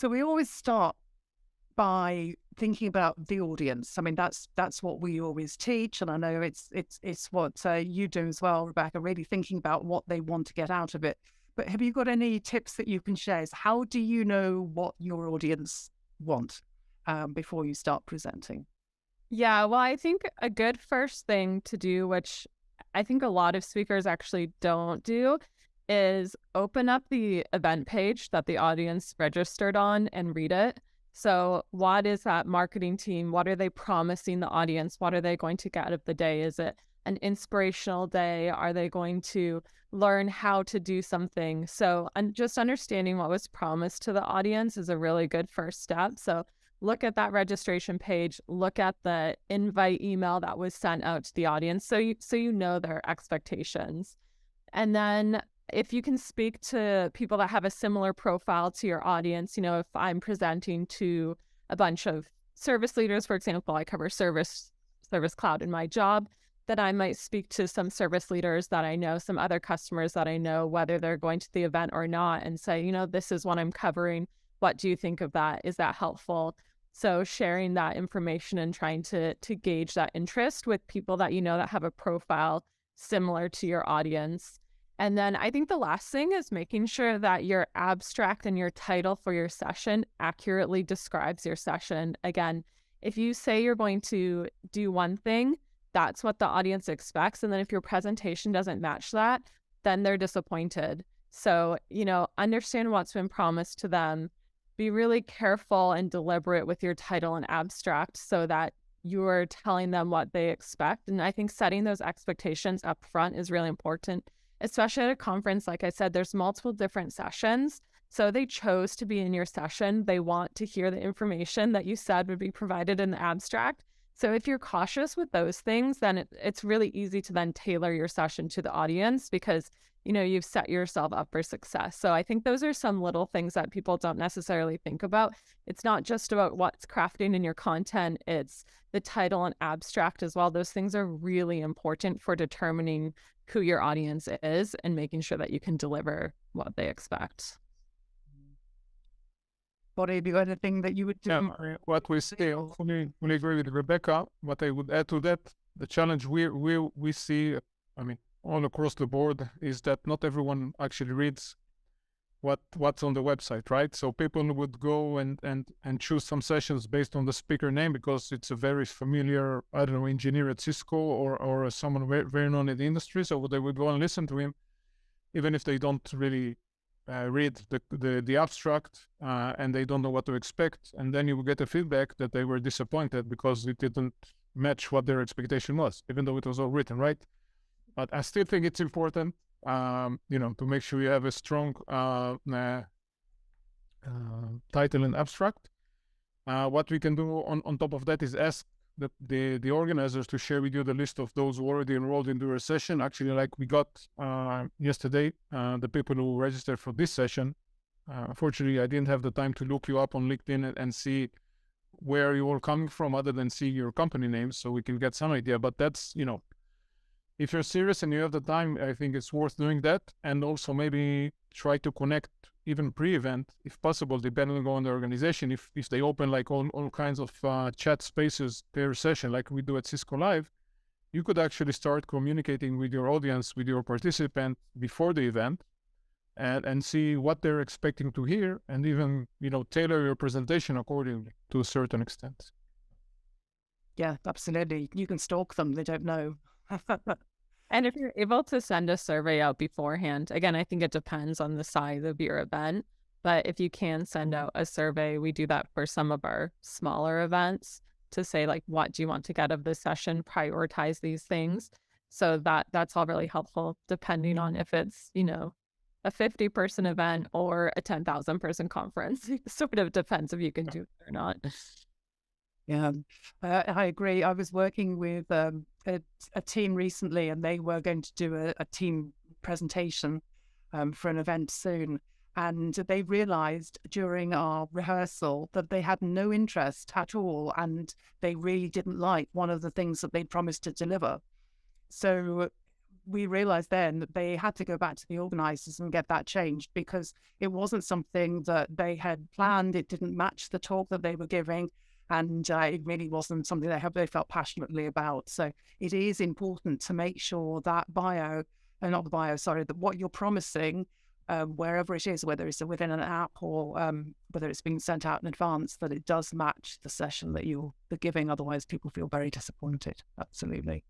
So we always start by thinking about the audience. I mean, that's what we always teach, and I know it's what you do as well, Rebecca. Really thinking about what they want to get out of it. But have you got any tips that you can share? So how do you know what your audience want before you start presenting? Yeah, well, I think a good first thing to do, which I think a lot of speakers actually don't do, is open up the event page that the audience registered on and read it. So, what is that marketing team? What are they promising the audience? What are they going to get out of the day? Is it an inspirational day? Are they going to learn how to do something? So, and just understanding what was promised to the audience is a really good first step. So, look at that registration page, look at the invite email that was sent out to the audience so you know their expectations. And then if you can speak to people that have a similar profile to your audience, if I'm presenting to a bunch of service leaders, for example, I cover service cloud in my job, that I might speak to some service leaders that I know, some other customers that I know, whether they're going to the event or not, and say, this is what I'm covering. What do you think of that? Is that helpful? So sharing that information and trying to gauge that interest with people that that have a profile similar to your audience. And then I think the last thing is making sure that your abstract and your title for your session accurately describes your session. Again, if you say you're going to do one thing, that's what the audience expects. And then if your presentation doesn't match that, then they're disappointed. So, understand what's been promised to them. Be really careful and deliberate with your title and abstract so that you're telling them what they expect. And I think setting those expectations up front is really important, especially at a conference. Like I said, there's multiple different sessions. So they chose to be in your session. They want to hear the information that you said would be provided in the abstract. So if you're cautious with those things, then it's really easy to then tailor your session to the audience because you've set yourself up for success. So I think those are some little things that people don't necessarily think about. It's not just about what's crafting in your content, it's the title and abstract as well. Those things are really important for determining who your audience is and making sure that you can deliver what they expect. Bonny, have you got anything that you would do? Yeah, what we say, I fully agree with Rebecca. What I would add to that, the challenge we see, all across the board, is that not everyone actually reads what's on the website, right? So people would go and choose some sessions based on the speaker name because it's a very familiar, engineer at Cisco or someone very, very known in the industry. So they would go and listen to him, even if they don't really read the abstract and they don't know what to expect. And then you will get a feedback that they were disappointed because it didn't match what their expectation was, even though it was all written, right? But I still think it's important, to make sure you have a strong title and abstract. What we can do on top of that is ask the organizers to share with you the list of those who already enrolled into your session. Actually, like we got yesterday, the people who registered for this session. Unfortunately, I didn't have the time to look you up on LinkedIn and see where you all coming from other than see your company names, so we can get some idea. But that's, if you're serious and you have the time, I think it's worth doing that. And also maybe try to connect even pre-event, if possible, depending on the organization. If they open like all kinds of chat spaces per session, like we do at Cisco Live, you could actually start communicating with your audience, with your participant before the event and see what they're expecting to hear and even, tailor your presentation accordingly to a certain extent. Yeah, absolutely. You can stalk them. They don't know. And if you're able to send a survey out beforehand, again, I think it depends on the size of your event, but if you can send out a survey, we do that for some of our smaller events to say, like, what do you want to get of this session? Prioritize these things. So that's all really helpful, depending on if it's, a 50-person event or a 10,000-person conference. It sort of depends if you can do it or not. Yeah, I agree. I was working with a team recently, and they were going to do a team presentation for an event soon. And they realized during our rehearsal that they had no interest at all, and they really didn't like one of the things that they promised to deliver. So we realized then that they had to go back to the organizers and get that changed, because it wasn't something that they had planned. It didn't match the talk that they were giving. And it really wasn't something they felt passionately about. So it is important to make sure that that what you're promising, wherever it is, whether it's within an app or whether it's being sent out in advance, that it does match the session that you're giving. Otherwise, people feel very disappointed. Absolutely.